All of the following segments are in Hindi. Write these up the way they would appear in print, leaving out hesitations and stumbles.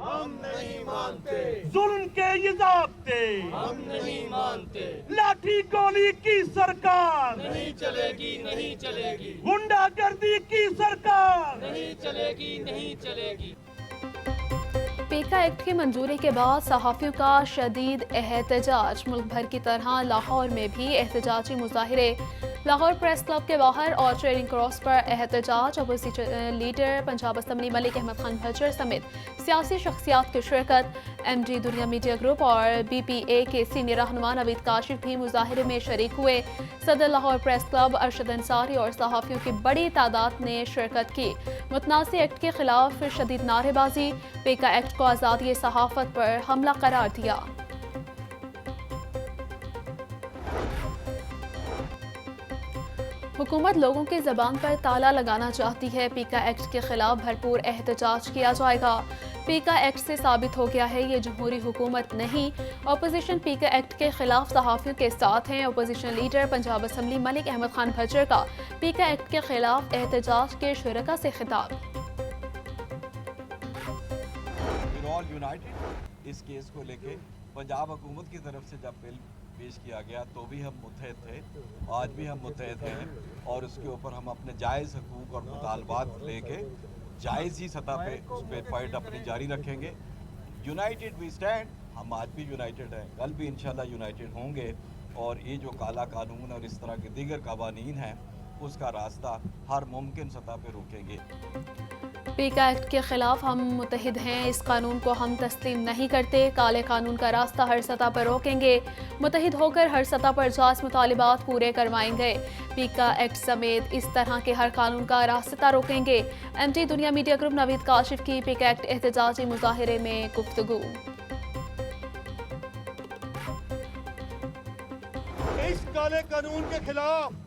हम नहीं मानते, जुल्म के ये ज़ाब्ते हम नहीं मानते, लाठी गोली की सरकार नहीं चलेगी, नहीं चलेगी, गुंडागर्दी की सरकार नहीं चलेगी, नहीं चलेगी। पीका एक्ट की मंजूरी के बाद सहाफ़ियों का शदीद एहतजाज। मुल्क भर की तरह लाहौर में भी एहतजाजी मुजाहिरे। लाहौर प्रेस क्लब के बाहर और ट्रेनिंग क्रॉस पर एहतजाज। Opposition leader Punjab assembly Malik Ahmad Khan Bhachar समेत सियासी शख्सियात की शिरकत। MD दुनिया मीडिया ग्रुप और BPA के सीनियर रहनुमा नवीद काशिफ भी मुजाहिरे में शरीक हुए। सदर लाहौर प्रेस क्लब अरशद अंसारी और सहाफ़ियों की बड़ी तादाद ने शिरकत की। मुतनाज़ एक्ट के खिलाफ शदीद नारेबाजी। पीका एक्ट को आज़ादी सहाफ़त पर हमला करार दिया। हुकूमत लोगों की ज़बान पर ताला लगाना चाहती है। पीका एक्ट के खिलाफ भरपूर एहतजाज किया जाएगा। पीका एक्ट से साबित हो गया है ये जमहूरी हुकूमत नहीं। अपोजिशन पीका एक्ट के खिलाफ सहाफ़ियों के साथ हैं। Opposition leader Punjab assembly Malik Ahmad Khan Bhachar का पीका एक्ट के खिलाफ एहतजाज के शुरका से खिताब। यूनाइटेड इस केस को लेके पंजाब हुकूमत की तरफ से जब बिल पेश किया गया तो भी हम मुत्तहद थे, आज भी हम मुत्तहद हैं और उसके ऊपर हम अपने जायज़ हकूक़ और मुतालबात लेके जायज़ ही सतह पे उस पर फाइट अपनी जारी रखेंगे। यूनाइटेड वी स्टैंड, हम आज भी यूनाइटेड हैं, कल भी इंशाल्लाह यूनाइटेड होंगे और ये जो काला कानून और इस तरह के दीगर कवानीन हैं उसका रास्ता हर मुमकिन सतह पे रोकेंगे। पीका एक्ट के खिलाफ हम मुत्तहिद हैं। इस कानून को हम तस्लीम नहीं करते। काले कानून का रास्ता हर सतह पर रोकेंगे। मुत्तहिद होकर हर सतह पर जायज़ मुतालिबात पूरे करवाएंगे। पीका एक्ट समेत इस तरह के हर कानून का रास्ता रोकेंगे। MD Dunya media group Naveed Kashif की पीका एक्ट एहतजाजी मुजाहिरे में गुफ्तगू। इस काले कानून के खिलाफ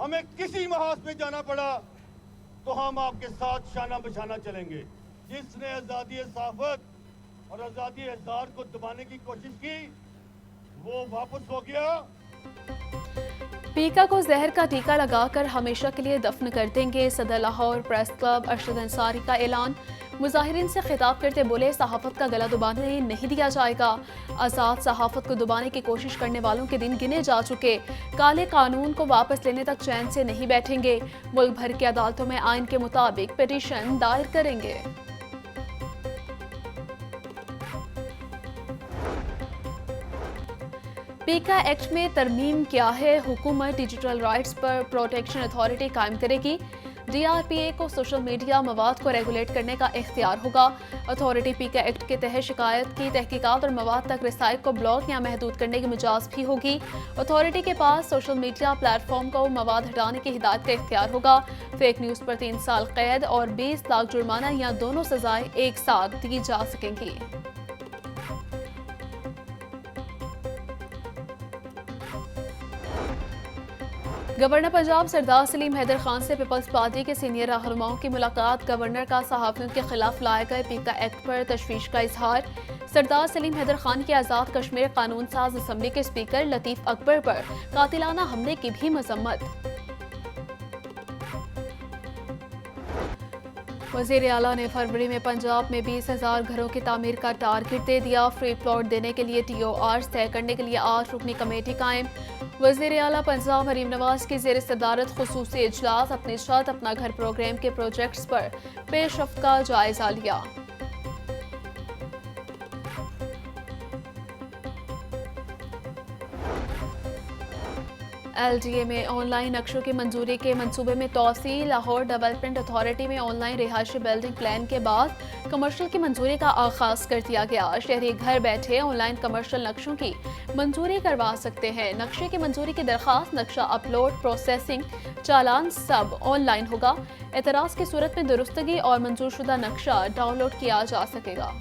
हमें किसी महाज पे जाना पड़ा तो हम आपके साथ शाना बशाना चलेंगे। जिसने आज़ादी सहाफ़त और आज़ादी इज़हार को दबाने की कोशिश की वो वापस हो गया। पीका को जहर का टीका लगाकर हमेशा के लिए दफन कर देंगे। सदर लाहौर प्रेस क्लब अरशद अंसारी का ऐलान। मुजाहिरीन से खिताब करते बोले, सहाफ़त का गला दबाने नहीं दिया जाएगा। आज़ाद सहाफ़त को दबाने की कोशिश करने वालों के दिन गिने जा चुके। काले कानून को वापस लेने तक चैन से नहीं बैठेंगे। मुल्क भर की अदालतों में आइन के मुताबिक पिटीशन दायर करेंगे। पीका एक्ट में तरमीम क्या है? हुकूमत डिजिटल राइट्स पर प्रोटेक्शन अथॉरिटी कायम करेगी। DRPA को सोशल मीडिया मवाद को रेगुलेट करने का इख्तियार होगा। अथॉरिटी पीका एक्ट के तहत शिकायत की तहकीकात और मवाद तक रसाई को ब्लॉक या महदूद करने की मिजाज भी होगी। अथॉरिटी के पास सोशल मीडिया प्लेटफॉर्म को मवाद हटाने की हिदायत का इख्तियार होगा। फेक न्यूज़ पर 3 साल कैद और 20 लाख जुर्माना या दोनों सजाएं एक साथ दी जा सकेंगी। गवर्नर पंजाब सरदार सलीम हैदर खान से पीपल्स पार्टी के सीनियर रहनुमाओं की मुलाकात। गवर्नर का सहाफ़ियों के खिलाफ लाए गए पीका एक्ट पर तशवीश का इजहार। सरदार सलीम हैदर खान की आज़ाद कश्मीर कानून साज असम्बली के स्पीकर लतीफ़ अकबर पर कातिलाना हमले की भी मजम्मत। वज़ीर आला ने फरवरी में पंजाब में 20,000 घरों की तामीर का टारगेट दे दिया। फ्री प्लॉट देने के लिए TORs तय करने के लिए 8 रुकनी कमेटी कायम। वज़ीर आला पंजाब मरीम नवाज की ज़ेर सदारत खुसूसी इजलास। अपनी छत अपना घर प्रोग्राम के प्रोजेक्ट्स पर पेशरफ्त का जायजा लिया। LDA में ऑनलाइन नक्शों की मंजूरी के मंसूबे में तोसी। लाहौर डेवलपमेंट अथॉरिटी में ऑनलाइन रिहायशी बिल्डिंग प्लान के बाद कमर्शियल की मंजूरी का आगाज कर दिया गया। शहरी घर बैठे ऑनलाइन कमर्शियल नक्शों की मंजूरी करवा सकते हैं। नक्शे की मंजूरी की दरखास्त, नक्शा अपलोड, प्रोसेसिंग, चालान सब ऑनलाइन होगा। एतराज़ की सूरत में दुरुस्तगी और मंजूरशुदा नक्शा डाउनलोड किया जा सकेगा।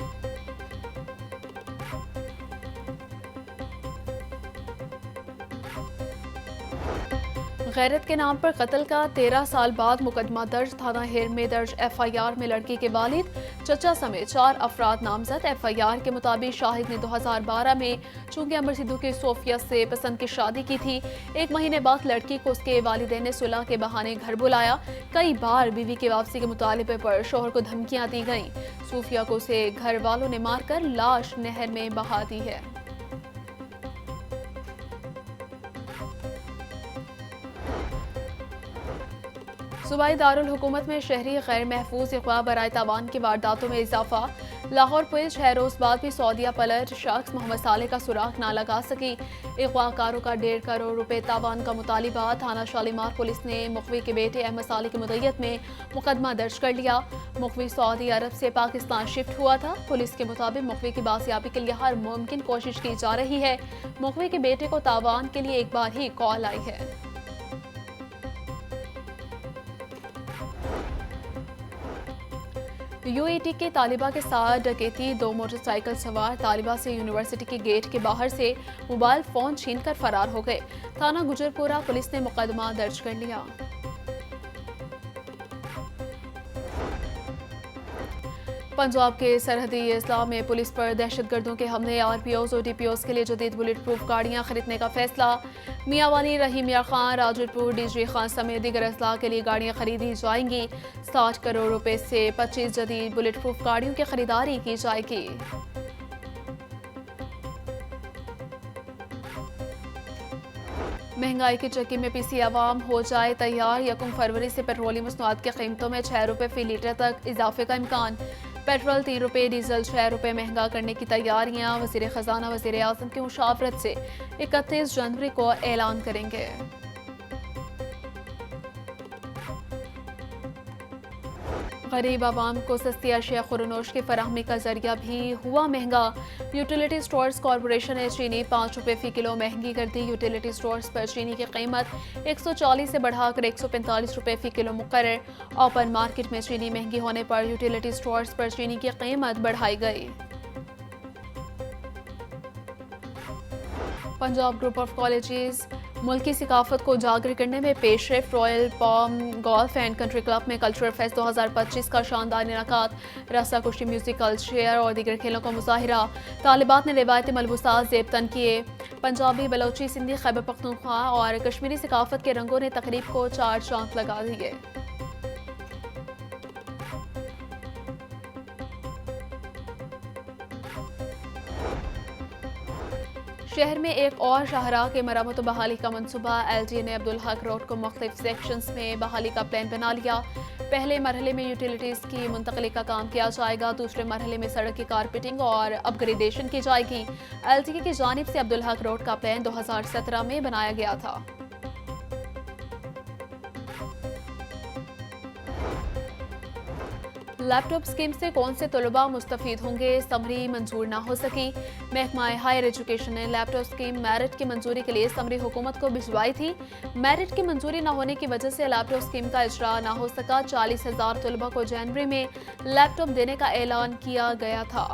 गैरत के नाम पर कत्ल का 13 साल बाद मुकदमा दर्ज। थाना हिर में दर्ज FIR में लड़की के वालिद, चचा समेत 4 अफराद नामजद। FIR के मुताबिक शाहिद ने 2012 में चूंकि अमर सिद्धू की सोफिया से पसंद की शादी की थी, 1 महीने बाद लड़की को उसके वालिदैन ने सुलह के बहाने घर बुलाया। कई बार बीवी की वापसी के मुतालिबे पर शोहर को धमकियां दी गईं। सूफिया को उसे घर वालों ने मारकर लाश नहर में बहा दी है। सूबाई दारुल हुकूमत में शहरी गैर महफूज अगवा बराए तावान की वारदातों में इजाफा। लाहौर पुलिस 6 रोज बाद भी सऊदीया पलट शख्स मोहम्मद साले का सुराग ना लगा सकी। अगवाकारों का 1.5 करोड़ रुपए तावान का मुतालिबा। थाना शालीमार पुलिस ने मुखवी के बेटे अहमद साले की मुद्दत में मुकदमा दर्ज कर लिया। मुखवी सऊदी अरब से पाकिस्तान शिफ्ट हुआ था। पुलिस के मुताबिक मुखवी की बाजियाबी के लिए हर मुमकिन कोशिश की जा रही है। मुखवी के बेटे को तावान के लिए एक बार ही कॉल आई है। UAT के तालिबा के साथ डकैती। 2 मोटरसाइकिल सवार तालिबा से यूनिवर्सिटी के गेट के बाहर से मोबाइल फोन छीनकर फरार हो गए। थाना गुजरपुरा पुलिस ने मुकदमा दर्ज कर लिया। पंजाब के सरहदी अजला में पुलिस पर दहशतगर्दों के हमले। RPOs और DPOs के लिए जदीद बुलेट प्रूफ गाड़ियां खरीदने का फैसला। मियांवाली, रहीम मियां खान, राजपुर, DG खान समेत दीगर अजला के लिए गाड़ियां खरीदी जाएंगी। 60 करोड़ रुपए से 25 जदीद बुलेट प्रूफ गाड़ियों की खरीदारी की जाएगी। महंगाई की चक्की में पिसी आवाम हो जाए तैयार। 1 फरवरी से पेट्रोलियम मसनूआत की कीमतों में 6 रुपए फी लीटर तक इजाफे का इम्कान। पेट्रोल 3 रुपए, डीजल 6 रुपए महंगा करने की तैयारियां। वजीर खजाना वजीर आजम की मुशावरत से 31 जनवरी को ऐलान करेंगे। गरीब आवाम को सस्ती अशिया खुरनोश की फराहमी का जरिया भी हुआ महंगा। यूटिलिटी स्टोर्स कॉरपोरेशन ने चीनी 5 रुपए फी किलो महंगी कर दी। यूटिलिटी स्टोर्स पर चीनी की कीमत 140 से बढ़ाकर 145 रुपए फी किलो मुकर्रर। ओपन मार्केट में चीनी महंगी होने पर यूटिलिटी स्टोर्स पर चीनी की कीमत बढ़ाई गई। पंजाब ग्रुप ऑफ कॉलेजेस मुल्की सिकाफत को उजागर करने में पेशरफ। Royal palm golf and country club में कल्चरल फेस्ट 2025 का शानदार इनेकाद। रस्सा कुश्ती, म्यूजिकल चेयर और दीगर खेलों का मुजाहिरा। तालिबात ने रिवायती मलबूसात ज़ेबतन किए। पंजाबी, बलोची, सिंधी, खैबर पख्तूनख्वा और कश्मीरी सिकाफत के रंगों ने तकरीब को 4 चांद लगा दिए। शहर में एक और शाहराह के मरम्मत व बहाली का मनसूबा। LTA ने अब्दुल हक रोड को मुख्तलिफ सेक्शंस में बहाली का प्लान बना लिया। पहले मरहले में यूटिलिटीज़ की मुंतकली का काम किया जाएगा। दूसरे मरहले में सड़क की कारपेटिंग और अपग्रेडेशन की जाएगी। LTA की जानिब से अब्दुल हक रोड का प्लान 2017 में बनाया गया था। लैपटॉप स्कीम से कौन से तलबा मुस्तफीद होंगे? समरी मंजूर ना हो सकी। महकमा हायर एजुकेशन ने लैपटॉप स्कीम मेरिट की मंजूरी के लिए समरी हुकूमत को भिजवाई थी। मेरिट की मंजूरी न होने की वजह से लैपटॉप स्कीम का इजरा ना हो सका। 40,000 तलबा को जनवरी में लैपटॉप देने का ऐलान किया गया था।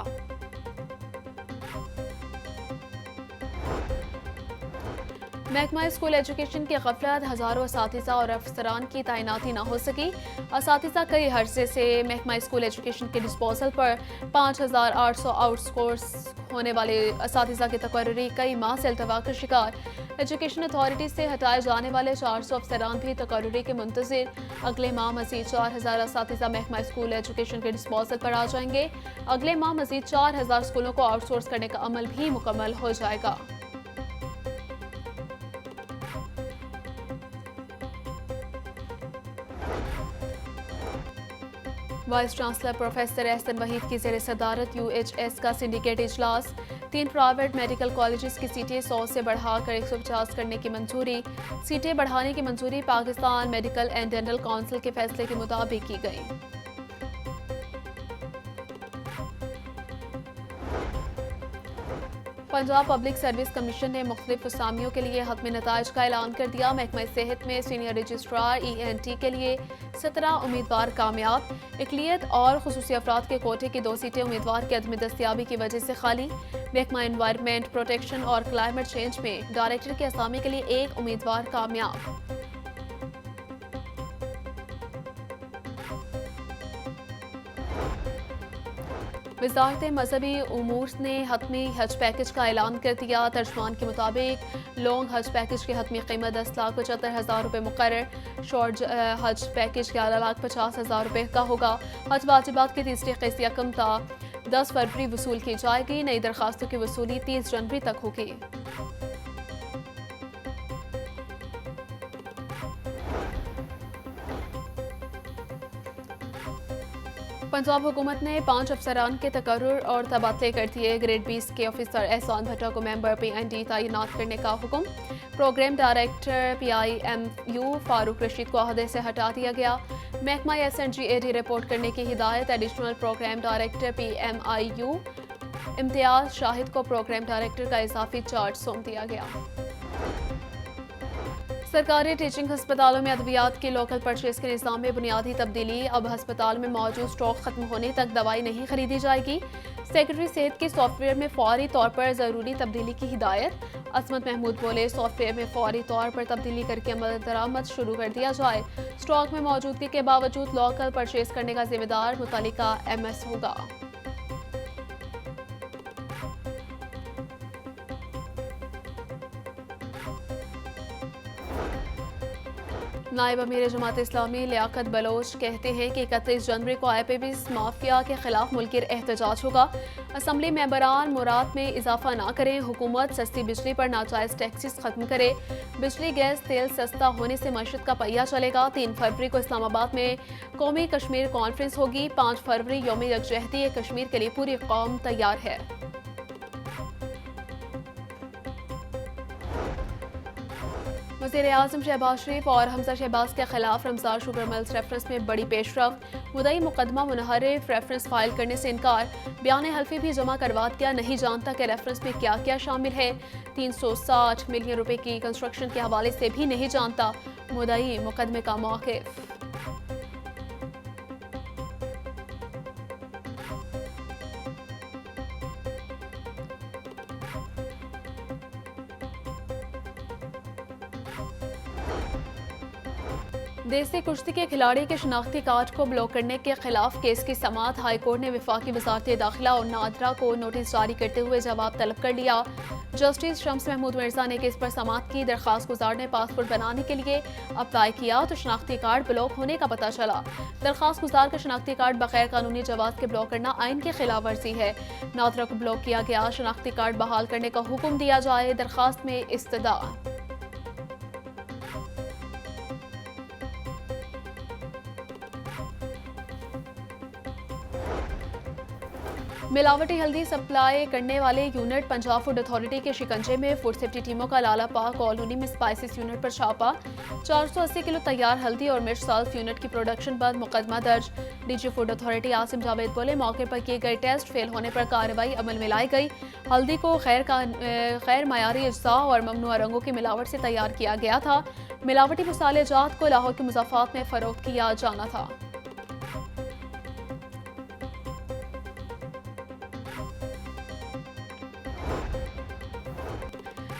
महकमा स्कूल एजुकेशन की गफलत। हज़ारों असातिज़ा और अफसरान की तैनाती न हो सकी। असातिज़ा कई हर्से से महकमा स्कूल एजुकेशन के डिस्पोजल पर 5,800 आउटसोर्स होने वाले असातिज़ा की तकर्री कई माह से अल्तवा का शिकार। एजुकेशन अथॉरिटी से हटाए जाने वाले 400 अफसरान भी तकर्री के मुंतज़िर। अगले माह मज़ीद 4,000 असातिज़ा महकमा स्कूल एजुकेशन के डिस्पोजल पर आ जाएंगे। अगले माह मज़ीद 4,000 स्कूलों को आउटसोर्स करने का अमल भी मुकम्मल हो जाएगा। Vice chancellor professor Ehsan Waheed की ज़ेर सदारत UHS का सिंडिकेट इजलास। 3 प्राइवेट मेडिकल कॉलेजेस की सीटें 100 से बढ़ाकर 150 करने की मंजूरी। सीटें बढ़ाने की मंजूरी Pakistan medical and dental council के फैसले के मुताबिक की गई। पंजाब पब्लिक सर्विस कमीशन ने मुख्तलिफ असामियों के लिए हतमी नताइज का ऐलान कर दिया। महकमा सेहत में सीनियर रजिस्ट्रार ENT के लिए 17 उम्मीदवार कामयाब। इकलियत और खुसूसी अफराद के कोटे की 2 सीटें उम्मीदवार की अदम दस्तियाबी की वजह से खाली। महकमा एनवायरनमेंट प्रोटेक्शन और क्लाइमेट चेंज में डायरेक्टर की असामी के लिए 1 उम्मीदवार कामयाब। वजारत मजहबी उमूर ने हतमी हज पैकेज का ऐलान कर दिया। तर्जमान के मुताबिक लॉन्ग हज पैकेज की हतमी कीमत 10,75,000 रुपये मुकर्रर। शॉर्ट हज पैकेज 11,50,000 रुपये का होगा। हज वाजिबात की तीसरी किस्त 1 ता 10 फरवरी वसूल की जाएगी। नई दरखास्तों की वसूली 30 जनवरी तक होगी। पंजाब हुकूमत ने 5 अफसरान के तकर्रुर और तबादले कर दिए। ग्रेड 20 के ऑफिसर एहसान भट्टा को मेंबर PND तैनात करने का हुक्म। Program director PIMU Farooq Rasheed को अहदे से हटा दिया गया। महकमा SNGAD रिपोर्ट करने की हिदायत। Additional program director PMIU Imtiaz Shahid को प्रोग्राम डायरेक्टर का इजाफी चार्ज सौंप दिया गया। सरकारी टीचिंग अस्पतालों में अद्वियात की लोकल परचेज के निज़ाम में बुनियादी तब्दीली। अब अस्पताल में मौजूद स्टॉक खत्म होने तक दवाई नहीं खरीदी जाएगी। सेक्रेटरी सेहत के सॉफ्टवेयर में फौरी तौर पर ज़रूरी तब्दीली की हिदायत। असमत महमूद बोले, सॉफ्टवेयर में फौरी तौर पर तब्दीली करके अमल दरामद शुरू कर दिया जाए। स्टॉक में मौजूदगी के बावजूद लोकल परचेज करने का जिम्मेदार मुतल्लिका MS होगा। नायब अमीर जमात इस्लामी लियाकत बलोच कहते हैं कि 31 जनवरी को IPBs माफिया के खिलाफ मुल्की एहतजाज होगा। असम्बली मेंबरान मुराद में इजाफा ना करें। हुकूमत सस्ती बिजली पर नाजायज टैक्सेस खत्म करे। बिजली गैस तेल सस्ता होने से मईशत का पहिया चलेगा। 3 फरवरी को इस्लामाबाद में कौमी कश्मीर कॉन्फ्रेंस होगी। 5 फरवरी यौम यकजहती कश्मीर के लिए पूरी कौम तैयार है। वज़ीर-ए-आज़म शहबाज शरीफ और हमजा शहबाज के खिलाफ रमज़ान शुगर मिल्स रेफरेंस में बड़ी पेशरफ। मुद्दई मुकदमा मुनहरिफ रेफरेंस फाइल करने से इनकार। बयान हल्फी भी जमा करवा दिया। नहीं जानता कि रेफरेंस में क्या क्या शामिल है। 360 मिलियन रुपए की कंस्ट्रक्शन के हवाले से भी नहीं जानता। मुद्दई मुकदमे का मौक़िफ़। देसी कुश्ती के खिलाड़ी के शनाख्ती कार्ड को ब्लॉक करने के खिलाफ केस की समाअत। हाईकोर्ट ने वफाकी वजारत दाखिला और नादरा को नोटिस जारी करते हुए जवाब तलब कर लिया। जस्टिस शम्स महमूद मिर्जा ने केस पर समाअत की। दरख्वास्त गुजार ने पासपोर्ट बनाने के लिए अप्लाई किया तो शनाख्ती कार्ड ब्लॉक होने का पता चला। दरख्वास्त गुजार का शनाख्ती कार्ड बगैर कानूनी जवाब के ब्लॉक करना आइन की खिलाफ वर्जी है। नादरा को ब्लॉक किया गया। शनाख्ती कार्ड बहाल करने का हुक्म दिया जाए। दरख्वास्त में इस्तदा। मिलावटी हल्दी सप्लाई करने वाले यूनिट पंजाब फूड अथॉरिटी के शिकंजे में। फूड सेफ्टी टीमों का लाला पाक कॉलोनी में स्पाइसेस यूनिट पर छापा। 480 किलो तैयार हल्दी और मिर्च साल्फ यूनिट की प्रोडक्शन पर मुकदमा दर्ज। DG food authority Asim Javed बोले, मौके पर किए गए टेस्ट फेल होने पर कार्रवाई अमल में लाई गई। हल्दी को गैर मयारी अज्जा और ममनुआ रंगों की मिलावट से तैयार किया गया था। मिलावटी मसालेजात को लाहौर के मुज़ाफ़ात में फरोख्त किया जाना था।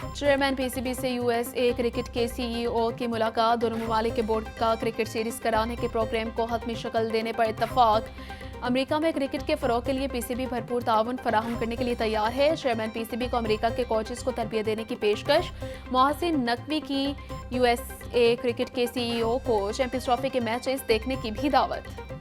चेयरमैन PCB से USA क्रिकेट के CEO की मुलाकात। दोनों ममालिक के बोर्ड का क्रिकेट सीरीज कराने के प्रोग्राम को हतमी शक्ल देने पर इत्तफाक। अमेरिका में क्रिकेट के फ़रोग़ के लिए PCB भरपूर ताउन फराहम करने के लिए तैयार है। चेयरमैन PCB को अमेरिका के कोचेस को तरबियत देने की पेशकश। मोहसिन नकवी की USA क्रिकेट के CEO को चैंपियंस ट्रॉफी के मैचेस देखने की भी दावत।